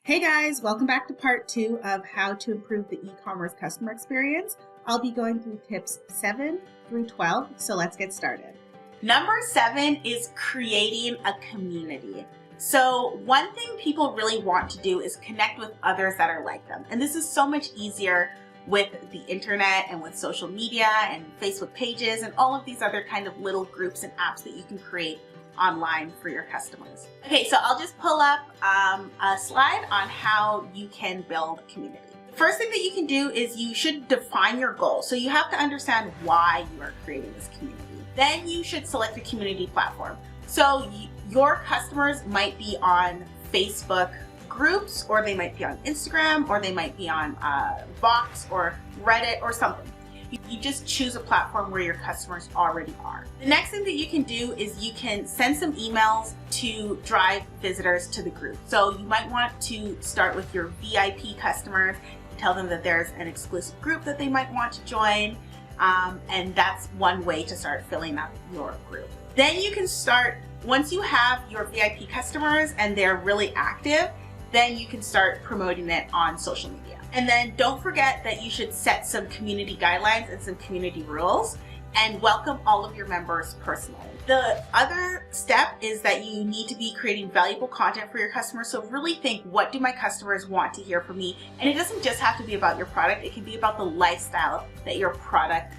Hey guys, welcome back to part 2 of how to improve the e-commerce customer experience. I'll be going through tips 7 through 12, so let's get started. Number 7 is creating a community. So one thing people really want to do is connect with others that are like them. And this is so much easier with the internet and with social media and Facebook pages and all of these other kind of little groups and apps that you can create online for your customers. Okay, so I'll just pull up a slide on how you can build a community. The first thing that you can do is you should define your goal. So you have to understand why you are creating this community. Then you should select a community platform. So your customers might be on Facebook groups, or they might be on Instagram, or they might be on Vox or Reddit or something. You just choose a platform where your customers already are. The next thing that you can do is you can send some emails to drive visitors to the group. So you might want to start with your VIP customers, tell them that there's an exclusive group that they might want to join, and that's one way to start filling up your group. Then you can start, once you have your VIP customers and they're really active, then you can start promoting it on social media. And then don't forget that you should set some community guidelines and some community rules and welcome all of your members personally. The other step is that you need to be creating valuable content for your customers. So really think, what do my customers want to hear from me? And it doesn't just have to be about your product. It can be about the lifestyle that your product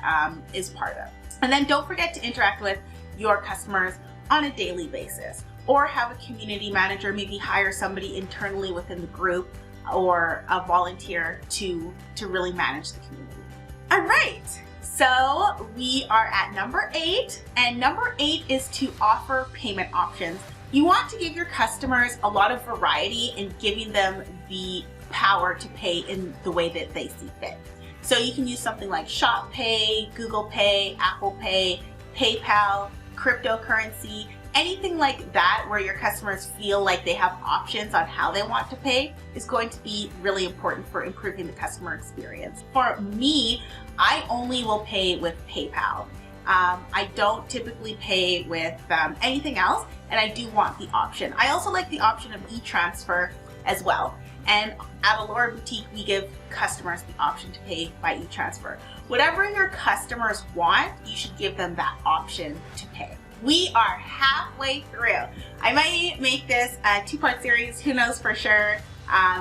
is part of. And then don't forget to interact with your customers on a daily basis, or have a community manager, maybe hire somebody internally within the group or a volunteer to really manage the community. All right, so we are at number 8, and number 8 is to offer payment options. You want to give your customers a lot of variety in giving them the power to pay in the way that they see fit. So you can use something like Shop Pay, Google Pay, Apple Pay, PayPal, cryptocurrency, anything like that where your customers feel like they have options on how they want to pay is going to be really important for improving the customer experience. For me, I only will pay with PayPal. I don't typically pay with anything else, and I do want the option. I also like the option of e-transfer as well. And at Allure Boutique, we give customers the option to pay by e-transfer. Whatever your customers want, you should give them that option to pay. We are halfway through. I might make this a 2-part series, who knows for sure.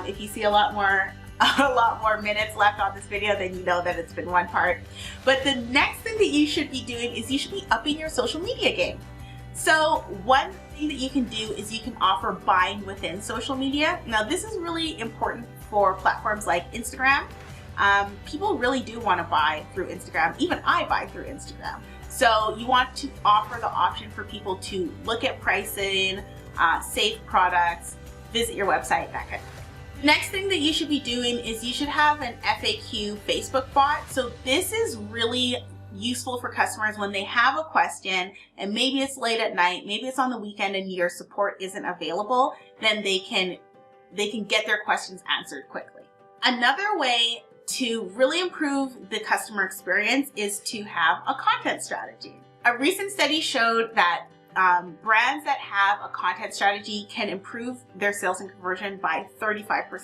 If you see a lot more minutes left on this video, then you know that it's been one part. But the next thing that you should be doing is you should be upping your social media game. So one thing that you can do is you can offer buying within social media. Now this is really important for platforms like Instagram. People really do want to buy through Instagram. Even I buy through Instagram. So you want to offer the option for people to look at pricing, save products, visit your website, that kind of thing. The next thing that you should be doing is you should have an FAQ Facebook bot. So this is really useful for customers when they have a question and maybe it's late at night, maybe it's on the weekend and your support isn't available, then they can get their questions answered quickly. Another way to really improve the customer experience is to have a content strategy. A recent study showed that brands that have a content strategy can improve their sales and conversion by 35%.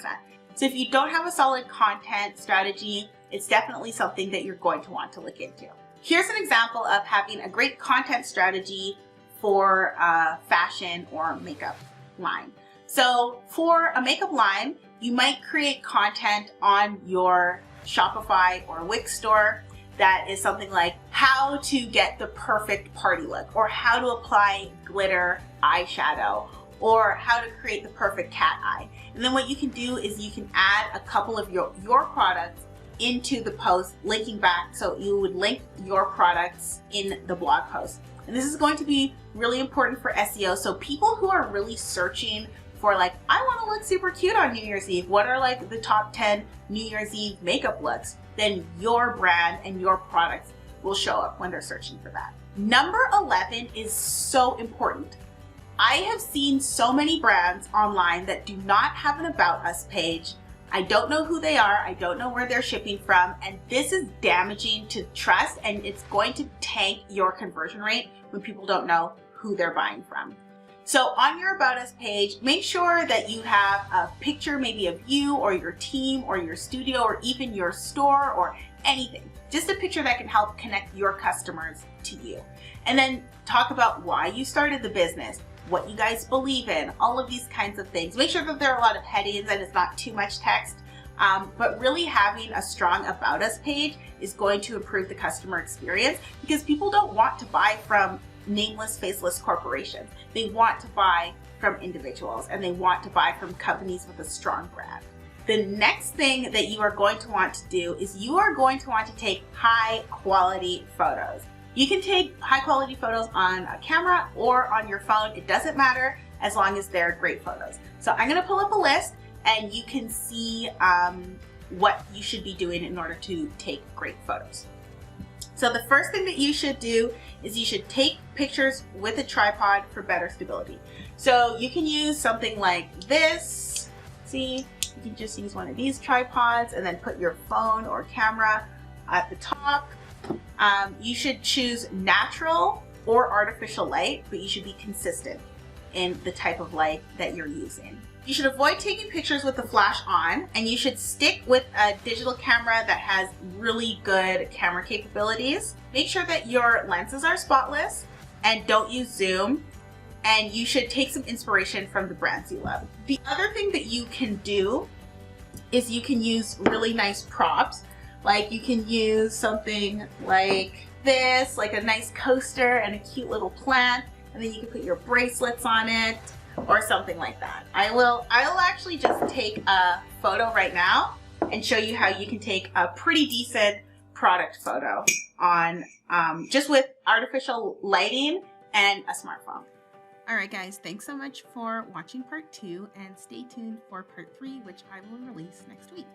So if you don't have a solid content strategy, it's definitely something that you're going to want to look into. Here's an example of having a great content strategy for a fashion or makeup line. So for a makeup line, you might create content on your Shopify or Wix store that is something like how to get the perfect party look, or how to apply glitter eyeshadow, or how to create the perfect cat eye. And then what you can do is you can add a couple of your products into the post, linking back, so you would link your products in the blog post. And this is going to be really important for SEO. So people who are really searching for, like, I want to look super cute on New Year's Eve, what are like the top 10 New Year's Eve makeup looks, then your brand and your products will show up when they're searching for that. Number 11 is so important. I have seen so many brands online that do not have an About Us page. I don't know who they are, I don't know where they're shipping from, and this is damaging to trust, and it's going to tank your conversion rate when people don't know who they're buying from. So on your About Us page, make sure that you have a picture maybe of you or your team or your studio or even your store or anything. Just a picture that can help connect your customers to you. And then talk about why you started the business, what you guys believe in, all of these kinds of things. Make sure that there are a lot of headings and it's not too much text. But really having a strong About Us page is going to improve the customer experience because people don't want to buy from nameless, faceless corporations. They want to buy from individuals and they want to buy from companies with a strong brand. The next thing that you are going to want to do is you are going to want to take high quality photos. You can take high quality photos on a camera or on your phone. It doesn't matter as long as they're great photos. So I'm going to pull up a list and you can see what you should be doing in order to take great photos. So the first thing that you should do is you should take pictures with a tripod for better stability. So you can use something like this. See, you can just use one of these tripods and then put your phone or camera at the top. You should choose natural or artificial light, but you should be consistent in the type of light that you're using. You should avoid taking pictures with the flash on, and you should stick with a digital camera that has really good camera capabilities. Make sure that your lenses are spotless and don't use zoom, and you should take some inspiration from the brands you love. The other thing that you can do is you can use really nice props. Like you can use something like this, like a nice coaster and a cute little plant, and then you can put your bracelets on it or something like that. I will actually just take a photo right now and show you how you can take a pretty decent product photo on just with artificial lighting and a smartphone. All right, guys, thanks so much for watching part 2 and stay tuned for part 3, which I will release next week.